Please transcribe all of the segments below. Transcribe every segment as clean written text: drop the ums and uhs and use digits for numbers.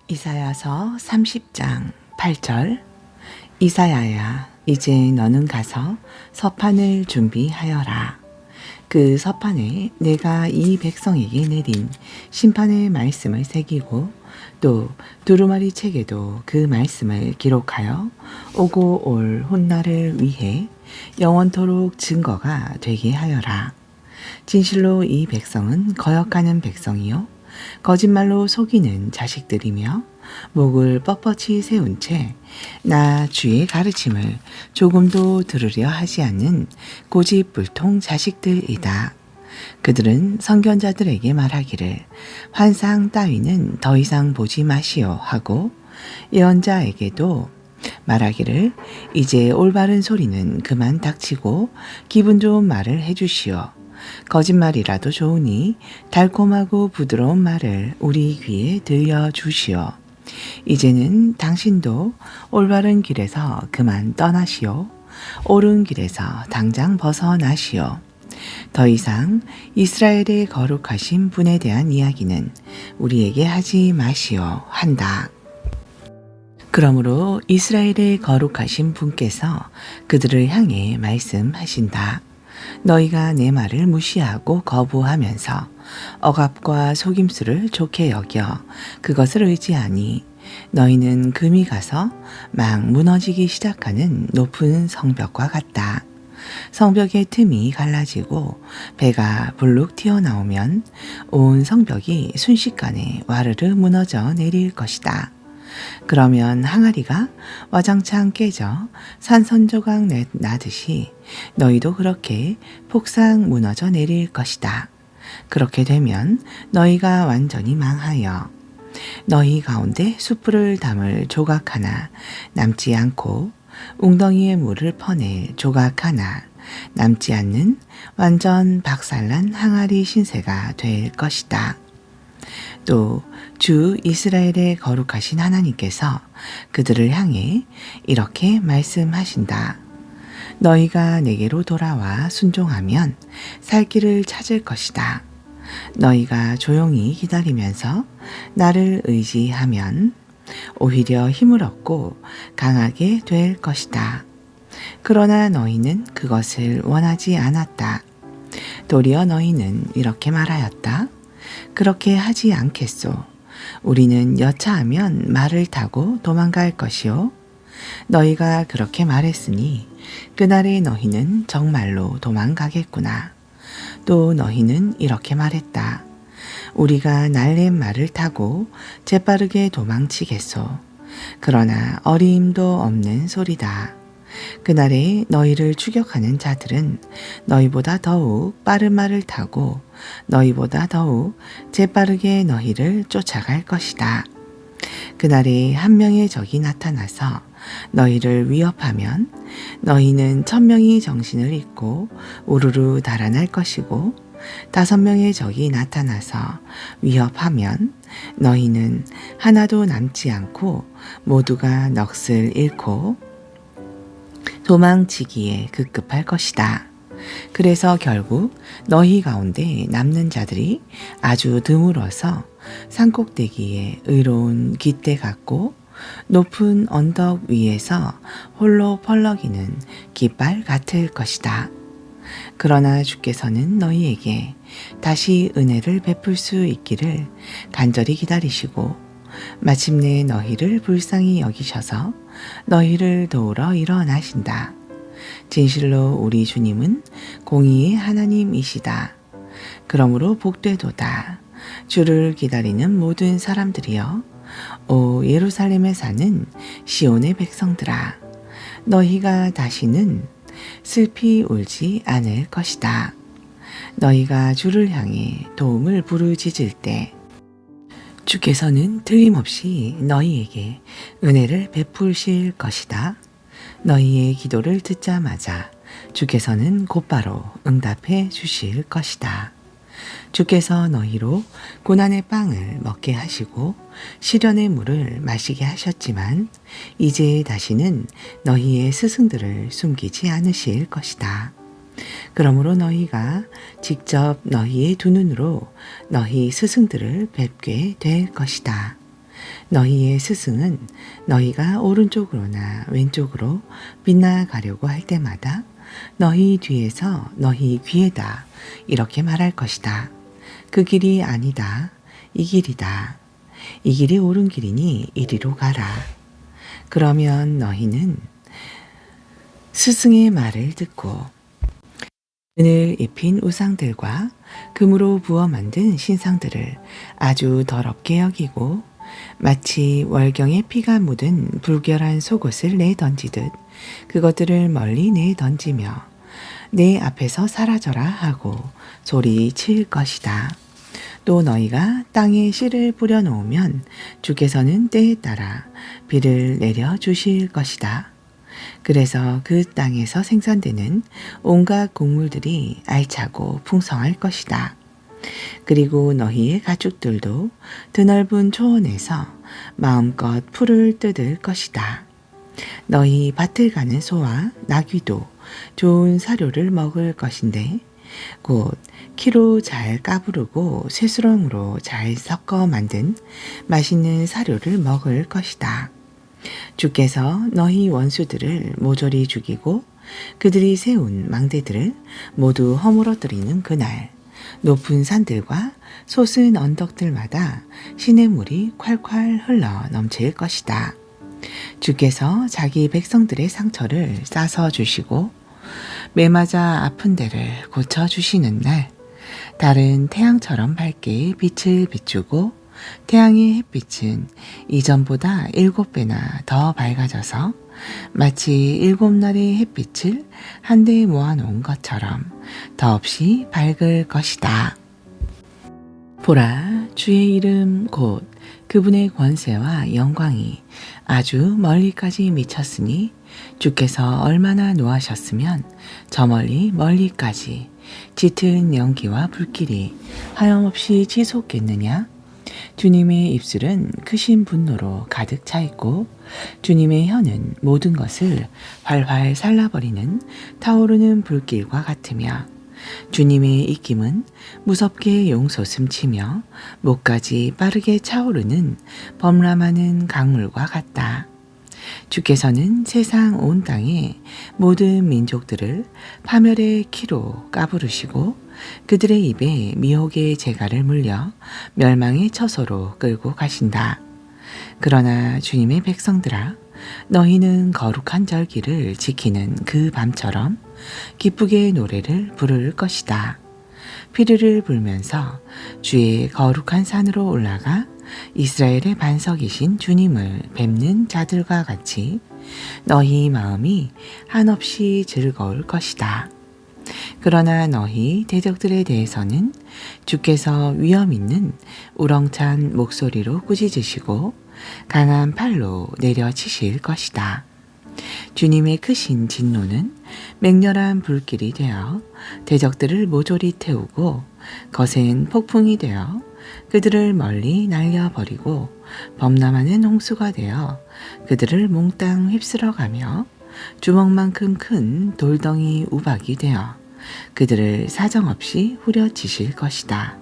이사야서 30장 8절. 이사야야, 이제 너는 가서 서판을 준비하여라. 그 서판에 내가 이 백성에게 내린 심판의 말씀을 새기고 또 두루마리 책에도 그 말씀을 기록하여 오고 올 훗날을 위해 영원토록 증거가 되게 하여라. 진실로 이 백성은 거역하는 백성이요 거짓말로 속이는 자식들이며 목을 뻣뻣이 세운 채 나 주의 가르침을 조금도 들으려 하지 않는 고집불통 자식들이다. 그들은 선견자들에게 말하기를 환상 따위는 더 이상 보지 마시오 하고 예언자에게도 말하기를 이제 올바른 소리는 그만 닥치고 기분 좋은 말을 해주시오. 거짓말이라도 좋으니 달콤하고 부드러운 말을 우리 귀에 들려주시오. 이제는 당신도 올바른 길에서 그만 떠나시오. 옳은 길에서 당장 벗어나시오. 더 이상 이스라엘의 거룩하신 분에 대한 이야기는 우리에게 하지 마시오 한다. 그러므로 이스라엘의 거룩하신 분께서 그들을 향해 말씀하신다. 너희가 내 말을 무시하고 거부하면서 억압과 속임수를 좋게 여겨 그것을 의지하니 너희는 금이 가서 막 무너지기 시작하는 높은 성벽과 같다. 성벽의 틈이 갈라지고 배가 불룩 튀어나오면 온 성벽이 순식간에 와르르 무너져 내릴 것이다. 그러면 항아리가 와장창 깨져 산선조각 나듯이 너희도 그렇게 폭삭 무너져 내릴 것이다. 그렇게 되면 너희가 완전히 망하여 너희 가운데 숯불을 담을 조각 하나 남지 않고 웅덩이에 물을 퍼낼 조각 하나 남지 않는 완전 박살난 항아리 신세가 될 것이다. 또 주 이스라엘의 거룩하신 하나님께서 그들을 향해 이렇게 말씀하신다. 너희가 내게로 돌아와 순종하면 살 길을 찾을 것이다. 너희가 조용히 기다리면서 나를 의지하면 오히려 힘을 얻고 강하게 될 것이다. 그러나 너희는 그것을 원하지 않았다. 도리어 너희는 이렇게 말하였다. 그렇게 하지 않겠소. 우리는 여차하면 말을 타고 도망갈 것이요. 너희가 그렇게 말했으니 그날에 너희는 정말로 도망가겠구나. 또 너희는 이렇게 말했다. 우리가 날랜 말을 타고 재빠르게 도망치겠소. 그러나 어림도 없는 소리다. 그날에 너희를 추격하는 자들은 너희보다 더욱 빠른 말을 타고 너희보다 더욱 재빠르게 너희를 쫓아갈 것이다. 그날에 한 명의 적이 나타나서 너희를 위협하면 너희는 1000명이 정신을 잃고 우르르 달아날 것이고 5명의 적이 나타나서 위협하면 너희는 하나도 남지 않고 모두가 넋을 잃고 도망치기에 급급할 것이다. 그래서 결국 너희 가운데 남는 자들이 아주 드물어서 산꼭대기에 의로운 깃대 같고 높은 언덕 위에서 홀로 펄럭이는 깃발 같을 것이다. 그러나 주께서는 너희에게 다시 은혜를 베풀 수 있기를 간절히 기다리시고 마침내 너희를 불쌍히 여기셔서 너희를 도우러 일어나신다. 진실로 우리 주님은 공의의 하나님이시다. 그러므로 복되도다. 주를 기다리는 모든 사람들이여, 오 예루살렘에 사는 시온의 백성들아, 너희가 다시는 슬피 울지 않을 것이다. 너희가 주를 향해 도움을 부르짖을 때 주께서는 틀림없이 너희에게 은혜를 베푸실 것이다. 너희의 기도를 듣자마자 주께서는 곧바로 응답해 주실 것이다. 주께서 너희로 고난의 빵을 먹게 하시고 시련의 물을 마시게 하셨지만 이제 다시는 너희의 스승들을 숨기지 않으실 것이다. 그러므로 너희가 직접 너희의 두 눈으로 너희 스승들을 뵙게 될 것이다. 너희의 스승은 너희가 오른쪽으로나 왼쪽으로 빗나가려고 할 때마다 너희 뒤에서 너희 귀에다 이렇게 말할 것이다. 그 길이 아니다. 이 길이다. 이 길이 옳은 길이니 이리로 가라. 그러면 너희는 스승의 말을 듣고 은을 입힌 우상들과 금으로 부어 만든 신상들을 아주 더럽게 여기고 마치 월경에 피가 묻은 불결한 속옷을 내던지듯 그것들을 멀리 내던지며 내 앞에서 사라져라 하고 소리칠 것이다. 또 너희가 땅에 씨를 뿌려 놓으면 주께서는 때에 따라 비를 내려 주실 것이다. 그래서 그 땅에서 생산되는 온갖 곡물들이 알차고 풍성할 것이다. 그리고 너희의 가축들도 드넓은 초원에서 마음껏 풀을 뜯을 것이다. 너희 밭을 가는 소와 나귀도 좋은 사료를 먹을 것인데 곧 키로 잘 까부르고 쇠수렁으로 잘 섞어 만든 맛있는 사료를 먹을 것이다. 주께서 너희 원수들을 모조리 죽이고 그들이 세운 망대들을 모두 허물어뜨리는 그날 높은 산들과 솟은 언덕들마다 시냇물이 콸콸 흘러 넘칠 것이다. 주께서 자기 백성들의 상처를 싸서 주시고 매맞아 아픈 데를 고쳐주시는 날 달은 태양처럼 밝게 빛을 비추고 태양의 햇빛은 이전보다 7배나 더 밝아져서 마치 7날의 햇빛을 한데 모아놓은 것처럼 더없이 밝을 것이다. 보라, 주의 이름 곧 그분의 권세와 영광이 아주 멀리까지 미쳤으니 주께서 얼마나 노하셨으면 저 멀리까지 짙은 연기와 불길이 하염없이 지속겠느냐? 주님의 입술은 크신 분노로 가득 차 있고 주님의 혀는 모든 것을 활활 살라버리는 타오르는 불길과 같으며 주님의 입김은 무섭게 용솟음치며 목까지 빠르게 차오르는 범람하는 강물과 같다. 주께서는 세상 온 땅의 모든 민족들을 파멸의 키로 까부르시고 그들의 입에 미혹의 재갈을 물려 멸망의 처소로 끌고 가신다. 그러나 주님의 백성들아, 너희는 거룩한 절기를 지키는 그 밤처럼 기쁘게 노래를 부를 것이다. 피르를 불면서 주의 거룩한 산으로 올라가 이스라엘의 반석이신 주님을 뵙는 자들과 같이 너희 마음이 한없이 즐거울 것이다. 그러나 너희 대적들에 대해서는 주께서 위엄 있는 우렁찬 목소리로 꾸짖으시고 강한 팔로 내려치실 것이다. 주님의 크신 진노는 맹렬한 불길이 되어 대적들을 모조리 태우고 거센 폭풍이 되어 그들을 멀리 날려버리고 범람하는 홍수가 되어 그들을 몽땅 휩쓸어가며 주먹만큼 큰 돌덩이 우박이 되어 그들을 사정없이 후려치실 것이다.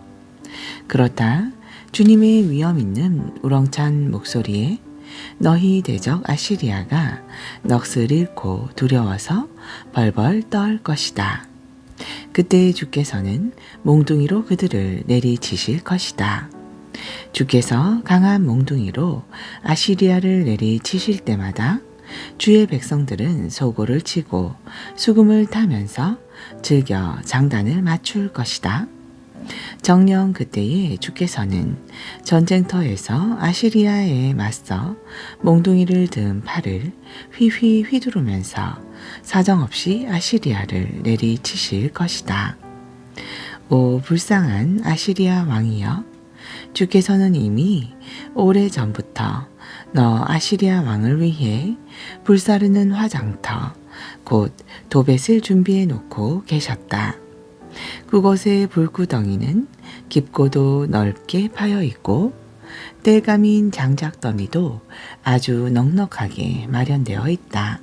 그렇다 주님의 위엄 있는 우렁찬 목소리에 너희 대적 아시리아가 넋을 잃고 두려워서 벌벌 떨 것이다. 그때 주께서는 몽둥이로 그들을 내리치실 것이다. 주께서 강한 몽둥이로 아시리아를 내리치실 때마다 주의 백성들은 소고를 치고 수금을 타면서 즐겨 장단을 맞출 것이다. 정녕 그때에 주께서는 전쟁터에서 아시리아에 맞서 몽둥이를 든 팔을 휘휘 휘두르면서 사정없이 아시리아를 내리치실 것이다. 오 불쌍한 아시리아 왕이여, 주께서는 이미 오래전부터 너 아시리아 왕을 위해 불사르는 화장터 곧 도벳을 준비해 놓고 계셨다. 그곳의 불구덩이는 깊고도 넓게 파여 있고 땔감인 장작더미도 아주 넉넉하게 마련되어 있다.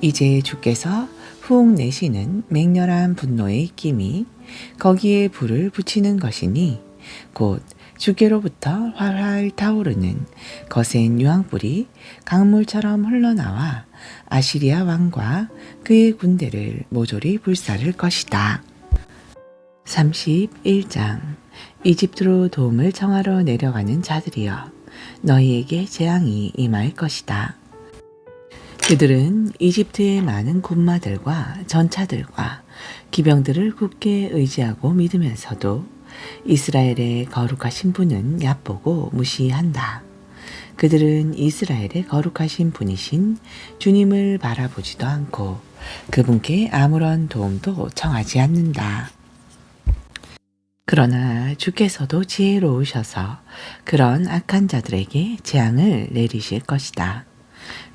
이제 주께서 훅 내시는 맹렬한 분노의 입김이 거기에 불을 붙이는 것이니 곧 주께로부터 활활 타오르는 거센 유황불이 강물처럼 흘러나와 아시리아 왕과 그의 군대를 모조리 불살을 것이다. 31장. 이집트로 도움을 청하러 내려가는 자들이여, 너희에게 재앙이 임할 것이다. 그들은 이집트의 많은 군마들과 전차들과 기병들을 굳게 의지하고 믿으면서도 이스라엘의 거룩하신 분은 얕보고 무시한다. 그들은 이스라엘의 거룩하신 분이신 주님을 바라보지도 않고 그분께 아무런 도움도 청하지 않는다. 그러나 주께서도 지혜로우셔서 그런 악한 자들에게 재앙을 내리실 것이다.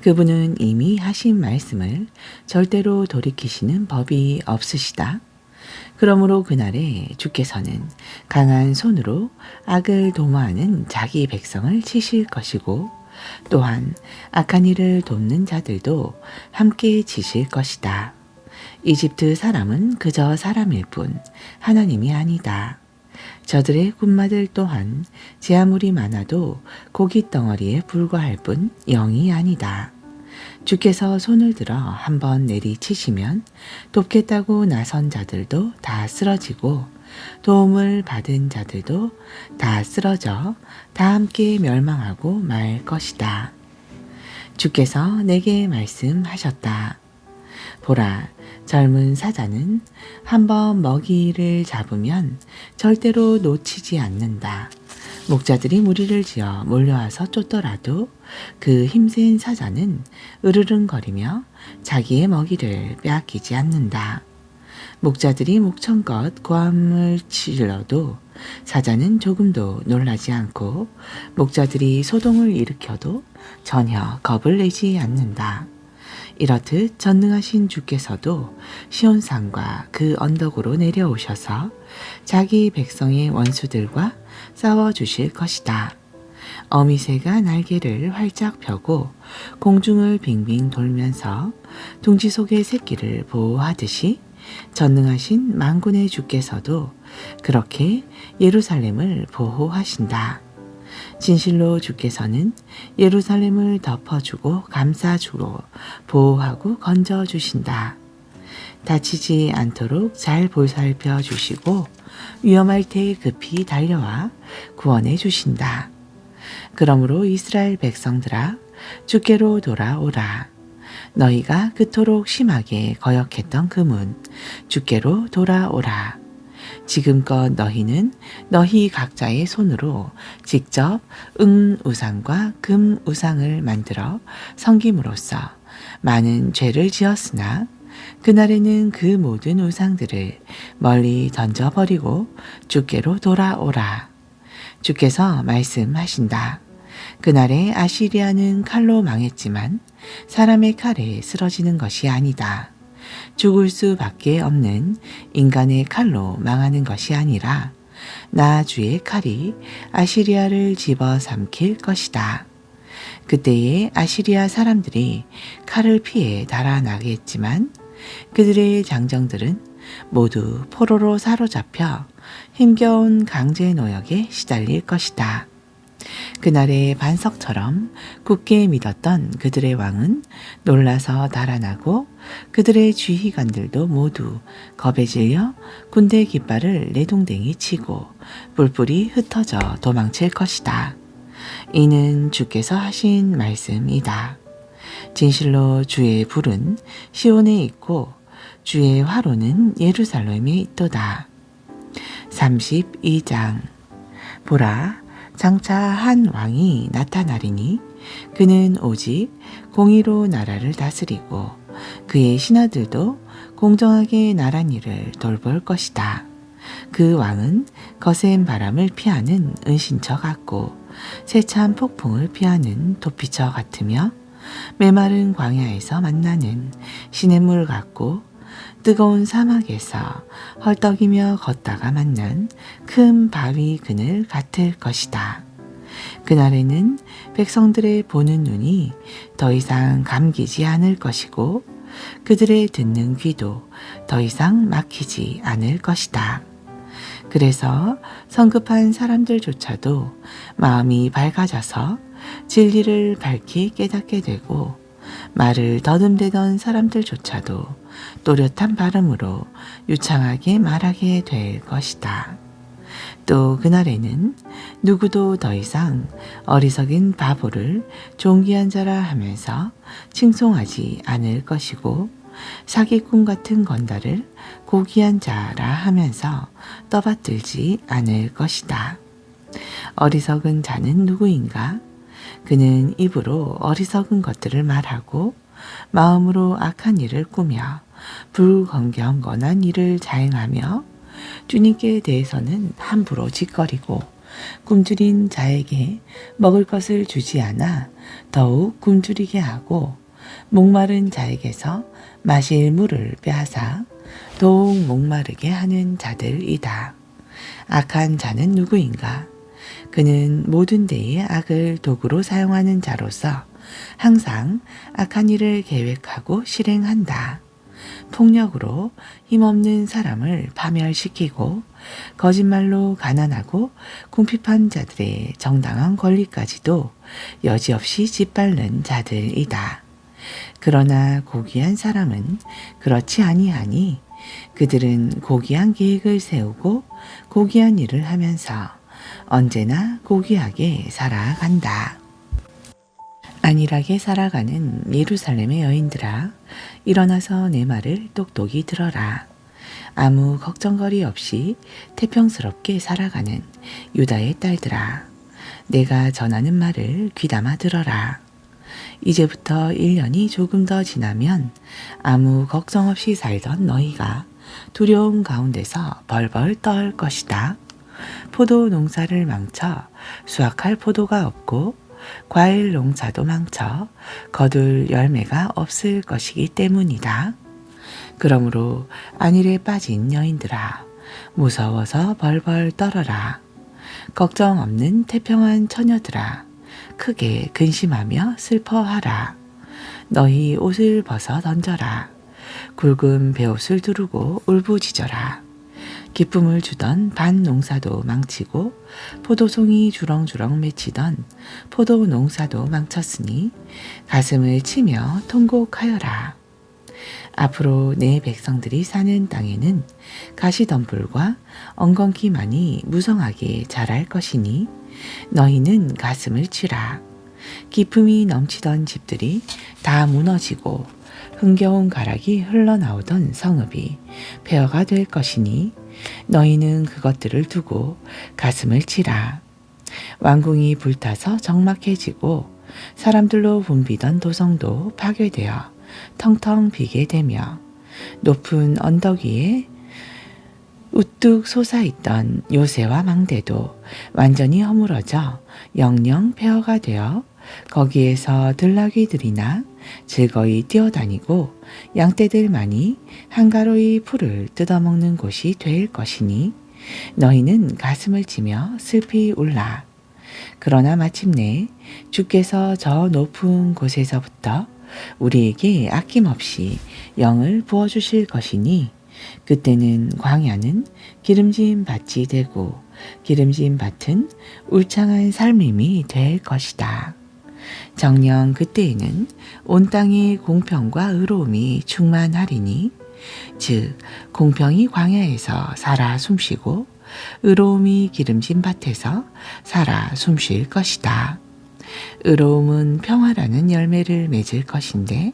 그분은 이미 하신 말씀을 절대로 돌이키시는 법이 없으시다. 그러므로 그날에 주께서는 강한 손으로 악을 도모하는 자기 백성을 치실 것이고, 또한 악한 일을 돕는 자들도 함께 치실 것이다. 이집트 사람은 그저 사람일 뿐 하나님이 아니다. 저들의 군마들 또한 제 아무리 많아도 고깃 덩어리에 불과할 뿐 영이 아니다. 주께서 손을 들어 한번 내리치시면 돕겠다고 나선 자들도 다 쓰러지고 도움을 받은 자들도 다 쓰러져 다 함께 멸망하고 말 것이다. 주께서 내게 말씀하셨다. 보라, 젊은 사자는 한번 먹이를 잡으면 절대로 놓치지 않는다. 목자들이 무리를 지어 몰려와서 쫓더라도 그 힘센 사자는 으르릉거리며 자기의 먹이를 빼앗기지 않는다. 목자들이 목청껏 고함을 질러도 사자는 조금도 놀라지 않고 목자들이 소동을 일으켜도 전혀 겁을 내지 않는다. 이렇듯 전능하신 주께서도 시온산과 그 언덕으로 내려오셔서 자기 백성의 원수들과 싸워주실 것이다. 어미새가 날개를 활짝 펴고 공중을 빙빙 돌면서 둥지 속의 새끼를 보호하듯이 전능하신 만군의 주께서도 그렇게 예루살렘을 보호하신다. 진실로 주께서는 예루살렘을 덮어주고 감싸주고 보호하고 건져주신다. 다치지 않도록 잘 보살펴 주시고 위험할 때에 급히 달려와 구원해 주신다. 그러므로 이스라엘 백성들아, 주께로 돌아오라. 너희가 그토록 심하게 거역했던 금은 주께로 돌아오라. 지금껏 너희는 너희 각자의 손으로 직접 우상과 금 우상을 만들어 섬김으로써 많은 죄를 지었으나 그날에는 그 모든 우상들을 멀리 던져버리고 주께로 돌아오라. 주께서 말씀하신다. 그날에 아시리아는 칼로 망했지만 사람의 칼에 쓰러지는 것이 아니다. 죽을 수밖에 없는 인간의 칼로 망하는 것이 아니라 나 주의 칼이 아시리아를 집어삼킬 것이다. 그때에 아시리아 사람들이 칼을 피해 달아나겠지만 그들의 장정들은 모두 포로로 사로잡혀 힘겨운 강제 노역에 시달릴 것이다. 그날의 반석처럼 굳게 믿었던 그들의 왕은 놀라서 달아나고 그들의 지휘관들도 모두 겁에 질려 군대 깃발을 내동댕이 치고 뿔뿔이 흩어져 도망칠 것이다. 이는 주께서 하신 말씀이다. 진실로 주의 불은 시온에 있고 주의 화로는 예루살렘에 있도다. 32장. 보라, 장차 한 왕이 나타나리니 그는 오직 공의로 나라를 다스리고 그의 신하들도 공정하게 나란 일을 돌볼 것이다. 그 왕은 거센 바람을 피하는 은신처 같고 세찬 폭풍을 피하는 도피처 같으며 메마른 광야에서 만나는 시냇물 같고 뜨거운 사막에서 헐떡이며 걷다가 만난 큰 바위 그늘 같을 것이다. 그날에는 백성들의 보는 눈이 더 이상 감기지 않을 것이고 그들의 듣는 귀도 더 이상 막히지 않을 것이다. 그래서 성급한 사람들조차도 마음이 밝아져서 진리를 밝히 깨닫게 되고 말을 더듬대던 사람들조차도 또렷한 발음으로 유창하게 말하게 될 것이다. 또 그날에는 누구도 더 이상 어리석인 바보를 존귀한 자라 하면서 칭송하지 않을 것이고 사기꾼 같은 건달을 고귀한 자라 하면서 떠받들지 않을 것이다. 어리석은 자는 누구인가? 그는 입으로 어리석은 것들을 말하고 마음으로 악한 일을 꾸며 불건경건한 일을 자행하며 주님께 대해서는 함부로 짓거리고 굶주린 자에게 먹을 것을 주지 않아 더욱 굶주리게 하고 목마른 자에게서 마실 물을 빼앗아 더욱 목마르게 하는 자들이다. 악한 자는 누구인가? 그는 모든 데에 악을 도구로 사용하는 자로서 항상 악한 일을 계획하고 실행한다. 폭력으로 힘없는 사람을 파멸시키고 거짓말로 가난하고 궁핍한 자들의 정당한 권리까지도 여지없이 짓밟는 자들이다. 그러나 고귀한 사람은 그렇지 아니하니 그들은 고귀한 계획을 세우고 고귀한 일을 하면서 언제나 고귀하게 살아간다. 안일하게 살아가는 예루살렘의 여인들아, 일어나서 내 말을 똑똑히 들어라. 아무 걱정거리 없이 태평스럽게 살아가는 유다의 딸들아, 내가 전하는 말을 귀담아 들어라. 이제부터 1년이 조금 더 지나면 아무 걱정 없이 살던 너희가 두려움 가운데서 벌벌 떨 것이다. 포도 농사를 망쳐 수확할 포도가 없고 과일 농사도 망쳐 거둘 열매가 없을 것이기 때문이다. 그러므로 안일에 빠진 여인들아, 무서워서 벌벌 떨어라. 걱정 없는 태평한 처녀들아, 크게 근심하며 슬퍼하라. 너희 옷을 벗어 던져라. 굵은 베옷을 두르고 울부짖어라. 기쁨을 주던 반 농사도 망치고 포도송이 주렁주렁 맺히던 포도 농사도 망쳤으니 가슴을 치며 통곡하여라. 앞으로 내 백성들이 사는 땅에는 가시덤불과 엉겅퀴만이 무성하게 자랄 것이니 너희는 가슴을 치라. 기품이 넘치던 집들이 다 무너지고 흥겨운 가락이 흘러나오던 성읍이 폐허가 될 것이니 너희는 그것들을 두고 가슴을 치라. 왕궁이 불타서 적막해지고 사람들로 붐비던 도성도 파괴되어 텅텅 비게 되며 높은 언덕 위에 우뚝 솟아있던 요새와 망대도 완전히 허물어져 영영 폐허가 되어 거기에서 들나귀들이나 즐거이 뛰어다니고 양떼들만이 한가로이 풀을 뜯어먹는 곳이 될 것이니 너희는 가슴을 치며 슬피 울라. 그러나 마침내 주께서 저 높은 곳에서부터 우리에게 아낌없이 영을 부어주실 것이니 그때는 광야는 기름진 밭이 되고 기름진 밭은 울창한 삶임이 될 것이다. 정녕 그때에는 온 땅에 공평과 의로움이 충만하리니 즉 공평이 광야에서 살아 숨쉬고 의로움이 기름진 밭에서 살아 숨쉴 것이다. 의로움은 평화라는 열매를 맺을 것인데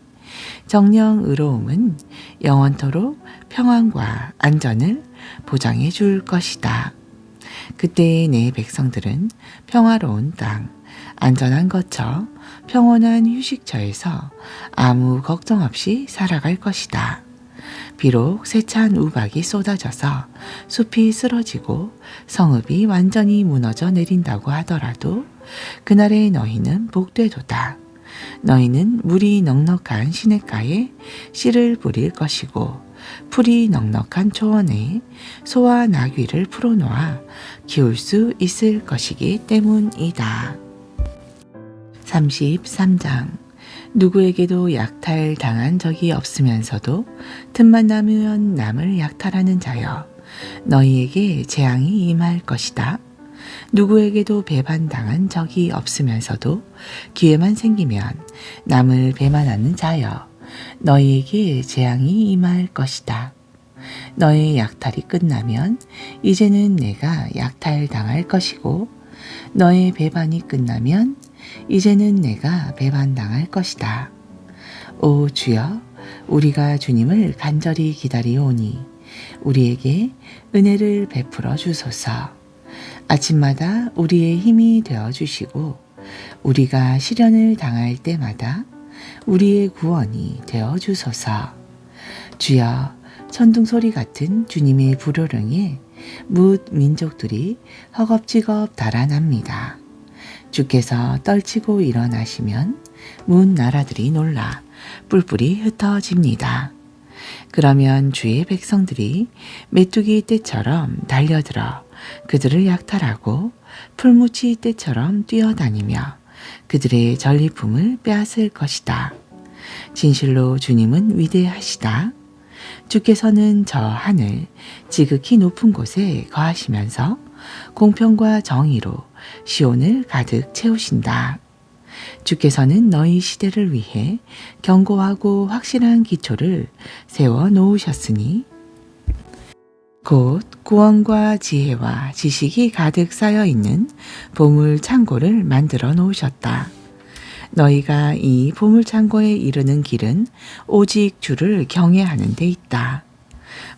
정녕 의로움은 영원토록 평안과 안전을 보장해 줄 것이다. 그때 내 백성들은 평화로운 땅, 안전한 거처, 평온한 휴식처에서 아무 걱정 없이 살아갈 것이다. 비록 세찬 우박이 쏟아져서 숲이 쓰러지고 성읍이 완전히 무너져 내린다고 하더라도 그날의 너희는 복되도다. 너희는 물이 넉넉한 시냇가에 씨를 뿌릴 것이고 풀이 넉넉한 초원에 소와 나귀를 풀어놓아 키울 수 있을 것이기 때문이다. 33장. 누구에게도 약탈당한 적이 없으면서도 틈만 나면 남을 약탈하는 자여, 너희에게 재앙이 임할 것이다. 누구에게도 배반당한 적이 없으면서도 기회만 생기면 남을 배반하는 자여, 너희에게 재앙이 임할 것이다. 너의 약탈이 끝나면 이제는 내가 약탈당할 것이고, 너의 배반이 끝나면 이제는 내가 배반당할 것이다. 오 주여, 우리가 주님을 간절히 기다리오니 우리에게 은혜를 베풀어 주소서. 아침마다 우리의 힘이 되어 주시고 우리가 시련을 당할 때마다 우리의 구원이 되어 주소서. 주여, 천둥소리 같은 주님의 불호령에 뭇 민족들이 허겁지겁 달아납니다. 주께서 떨치고 일어나시면 뭇 나라들이 놀라 뿔뿔이 흩어집니다. 그러면 주의 백성들이 메뚜기 떼처럼 달려들어 그들을 약탈하고 풀무치 떼처럼 뛰어다니며 그들의 전리품을 빼앗을 것이다. 진실로 주님은 위대하시다. 주께서는 저 하늘 지극히 높은 곳에 거하시면서 공평과 정의로 시온을 가득 채우신다. 주께서는 너희 시대를 위해 견고하고 확실한 기초를 세워 놓으셨으니 곧 구원과 지혜와 지식이 가득 쌓여 있는 보물 창고를 만들어 놓으셨다. 너희가 이 보물 창고에 이르는 길은 오직 주를 경외하는 데 있다.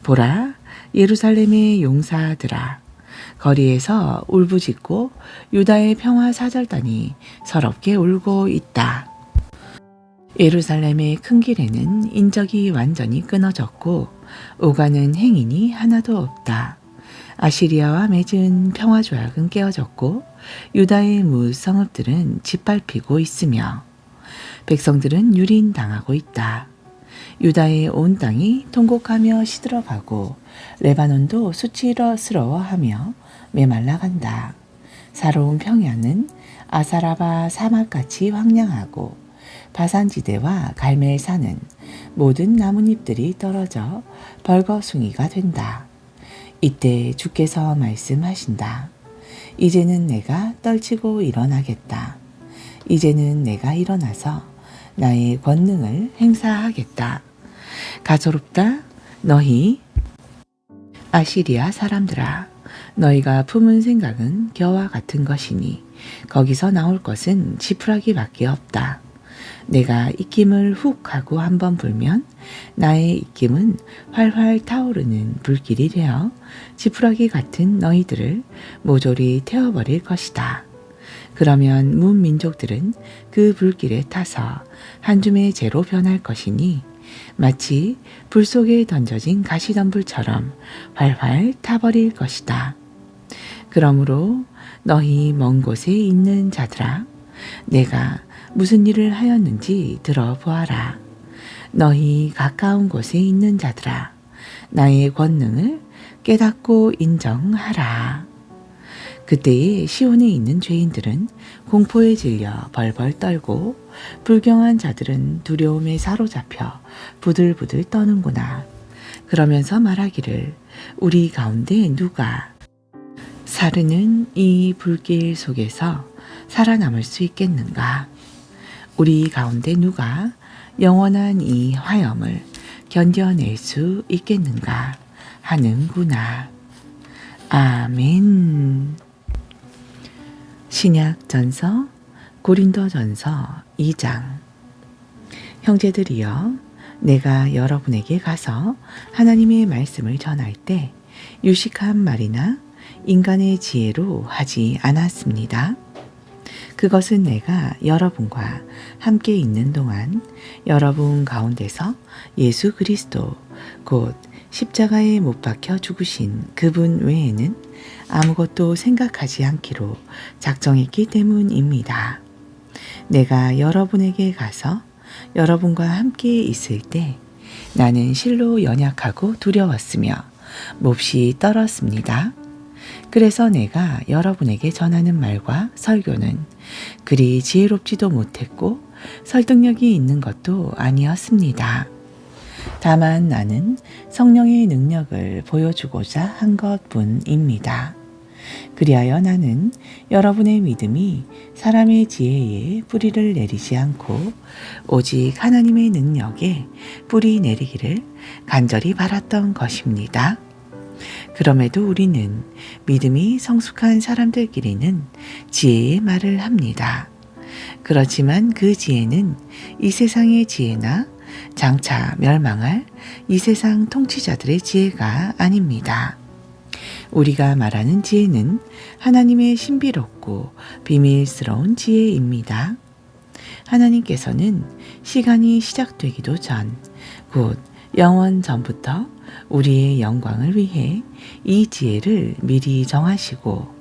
보라, 예루살렘의 용사들아, 거리에서 울부짖고 유다의 평화 사절단이 서럽게 울고 있다. 예루살렘의 큰 길에는 인적이 완전히 끊어졌고 오가는 행인이 하나도 없다. 아시리아와 맺은 평화조약은 깨어졌고 유다의 무성읍들은 짓밟히고 있으며 백성들은 유린당하고 있다. 유다의 온 땅이 통곡하며 시들어가고 레바논도 수치스러워하며 메말라간다. 사로운 평야는 아사라바 사막같이 황량하고 바산지대와 갈멜산은 모든 나뭇잎들이 떨어져 벌거숭이가 된다. 이때 주께서 말씀하신다. 이제는 내가 떨치고 일어나겠다. 이제는 내가 일어나서 나의 권능을 행사하겠다. 가소롭다 너희 아시리아 사람들아, 너희가 품은 생각은 겨와 같은 것이니 거기서 나올 것은 지푸라기밖에 없다. 내가 입김을 훅 하고 한번 불면 나의 입김은 활활 타오르는 불길이 되어 지푸라기 같은 너희들을 모조리 태워버릴 것이다. 그러면 문민족들은 그 불길에 타서 한 줌의 재로 변할 것이니 마치 불 속에 던져진 가시덤불처럼 활활 타버릴 것이다. 그러므로 너희 먼 곳에 있는 자들아, 내가 무슨 일을 하였는지 들어보아라. 너희 가까운 곳에 있는 자들아, 나의 권능을 깨닫고 인정하라. 그때에 시온에 있는 죄인들은 공포에 질려 벌벌 떨고 불경한 자들은 두려움에 사로잡혀 부들부들 떠는구나. 그러면서 말하기를, 우리 가운데 누가 사르는 이 불길 속에서 살아남을 수 있겠는가? 우리 가운데 누가 영원한 이 화염을 견뎌낼 수 있겠는가 하는구나. 아멘. 신약전서 고린도전서 2장. 형제들이여, 내가 여러분에게 가서 하나님의 말씀을 전할 때 유식한 말이나 인간의 지혜로 하지 않았습니다. 그것은 내가 여러분과 함께 있는 동안 여러분 가운데서 예수 그리스도 곧 십자가에 못 박혀 죽으신 그분 외에는 아무것도 생각하지 않기로 작정했기 때문입니다. 내가 여러분에게 가서 여러분과 함께 있을 때 나는 실로 연약하고 두려웠으며 몹시 떨었습니다. 그래서 내가 여러분에게 전하는 말과 설교는 그리 지혜롭지도 못했고 설득력이 있는 것도 아니었습니다. 다만 나는 성령의 능력을 보여주고자 한 것뿐입니다. 그리하여 나는 여러분의 믿음이 사람의 지혜에 뿌리를 내리지 않고 오직 하나님의 능력에 뿌리 내리기를 간절히 바랐던 것입니다. 그럼에도 우리는 믿음이 성숙한 사람들끼리는 지혜의 말을 합니다. 그렇지만 그 지혜는 이 세상의 지혜나 장차 멸망할 이 세상 통치자들의 지혜가 아닙니다. 우리가 말하는 지혜는 하나님의 신비롭고 비밀스러운 지혜입니다. 하나님께서는 시간이 시작되기도 전, 곧 영원 전부터 우리의 영광을 위해 이 지혜를 미리 정하시고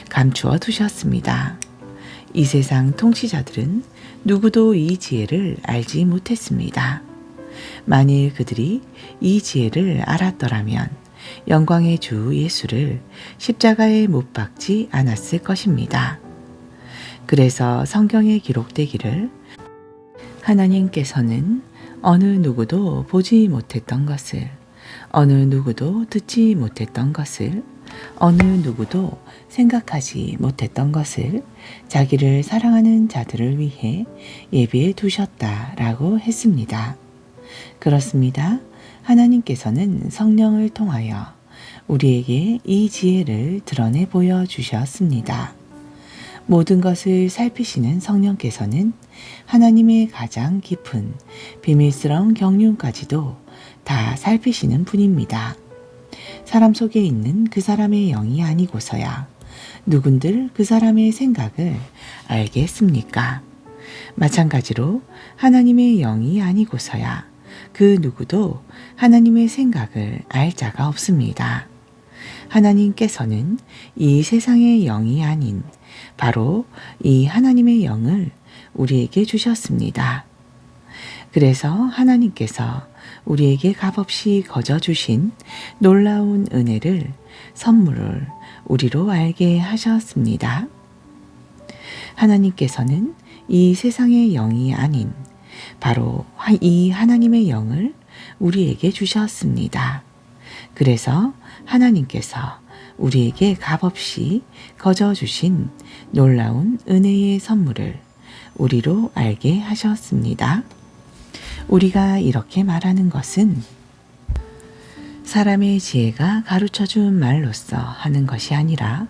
감추어 두셨습니다. 이 세상 통치자들은 누구도 이 지혜를 알지 못했습니다. 만일 그들이 이 지혜를 알았더라면 영광의 주 예수를 십자가에 못 박지 않았을 것입니다. 그래서 성경에 기록되기를 하나님께서는 어느 누구도 보지 못했던 것을, 어느 누구도 듣지 못했던 것을, 어느 누구도 생각하지 못했던 것을 자기를 사랑하는 자들을 위해 예비해 두셨다라고 했습니다. 그렇습니다. 하나님께서는 성령을 통하여 우리에게 이 지혜를 드러내 보여주셨습니다. 모든 것을 살피시는 성령께서는 하나님의 가장 깊은 비밀스러운 경륜까지도 다 살피시는 분입니다. 사람 속에 있는 그 사람의 영이 아니고서야 누군들 그 사람의 생각을 알겠습니까? 마찬가지로 하나님의 영이 아니고서야 그 누구도 하나님의 생각을 알 자가 없습니다. 하나님께서는 이 세상의 영이 아닌 바로 이 하나님의 영을 우리에게 주셨습니다. 그래서 하나님께서 우리에게 값없이 거저 주신 놀라운 은혜를, 선물을 우리로 알게 하셨습니다. 하나님께서는 이 세상의 영이 아닌 바로 이 하나님의 영을 우리에게 주셨습니다. 그래서 하나님께서 우리에게 값없이 거저 주신 놀라운 은혜의 선물을 우리로 알게 하셨습니다. 우리가 이렇게 말하는 것은 사람의 지혜가 가르쳐준 말로써 하는 것이 아니라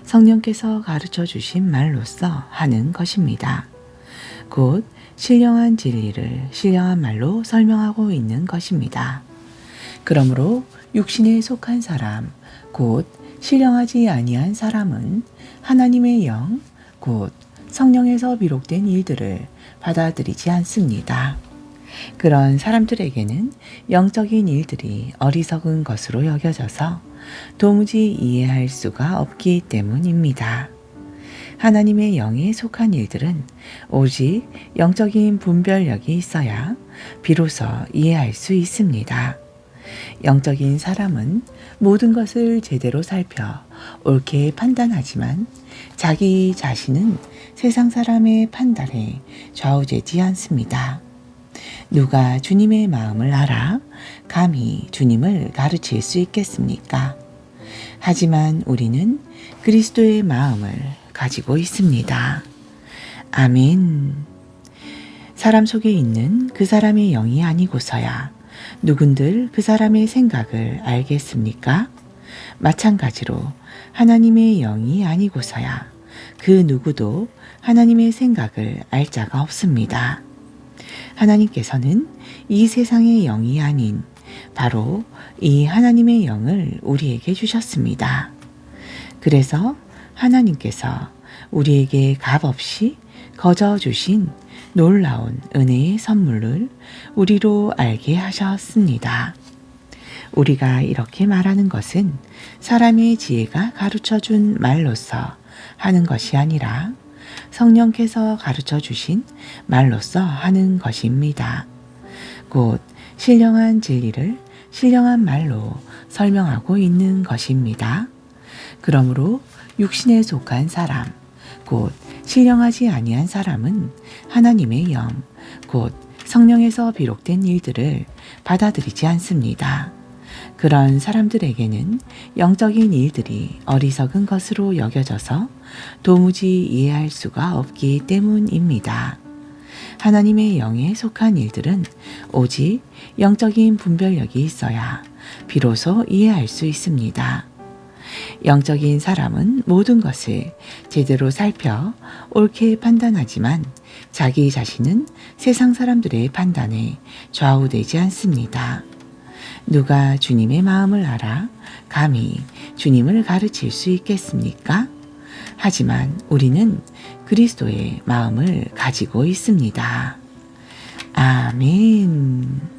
성령께서 가르쳐 주신 말로써 하는 것입니다. 곧 신령한 진리를 신령한 말로 설명하고 있는 것입니다. 그러므로 육신에 속한 사람, 곧 신령하지 아니한 사람은 하나님의 영, 곧 성령에서 비록된 일들을 받아들이지 않습니다. 그런 사람들에게는 영적인 일들이 어리석은 것으로 여겨져서 도무지 이해할 수가 없기 때문입니다. 하나님의 영에 속한 일들은 오직 영적인 분별력이 있어야 비로소 이해할 수 있습니다. 영적인 사람은 모든 것을 제대로 살펴 옳게 판단하지만 자기 자신은 세상 사람의 판단에 좌우되지 않습니다. 누가 주님의 마음을 알아 감히 주님을 가르칠 수 있겠습니까? 하지만 우리는 그리스도의 마음을 가지고 있습니다. 아멘. 사람 속에 있는 그 사람의 영이 아니고서야 누군들 그 사람의 생각을 알겠습니까? 마찬가지로 하나님의 영이 아니고서야 그 누구도 하나님의 생각을 알 자가 없습니다. 하나님께서는 이 세상의 영이 아닌 바로 이 하나님의 영을 우리에게 주셨습니다. 그래서 하나님께서 우리에게 값없이 거저 주신 놀라운 은혜의 선물을 우리로 알게 하셨습니다. 우리가 이렇게 말하는 것은 사람의 지혜가 가르쳐준 말로서 하는 것이 아니라 성령께서 가르쳐 주신 말로써 하는 것입니다. 곧 신령한 진리를 신령한 말로 설명하고 있는 것입니다. 그러므로 육신에 속한 사람, 곧 신령하지 아니한 사람은 하나님의 영, 곧 성령에서 비록된 일들을 받아들이지 않습니다. 그런 사람들에게는 영적인 일들이 어리석은 것으로 여겨져서 도무지 이해할 수가 없기 때문입니다. 하나님의 영에 속한 일들은 오직 영적인 분별력이 있어야 비로소 이해할 수 있습니다. 영적인 사람은 모든 것을 제대로 살펴 옳게 판단하지만 자기 자신은 세상 사람들의 판단에 좌우되지 않습니다. 누가 주님의 마음을 알아 감히 주님을 가르칠 수 있겠습니까? 하지만 우리는 그리스도의 마음을 가지고 있습니다. 아멘.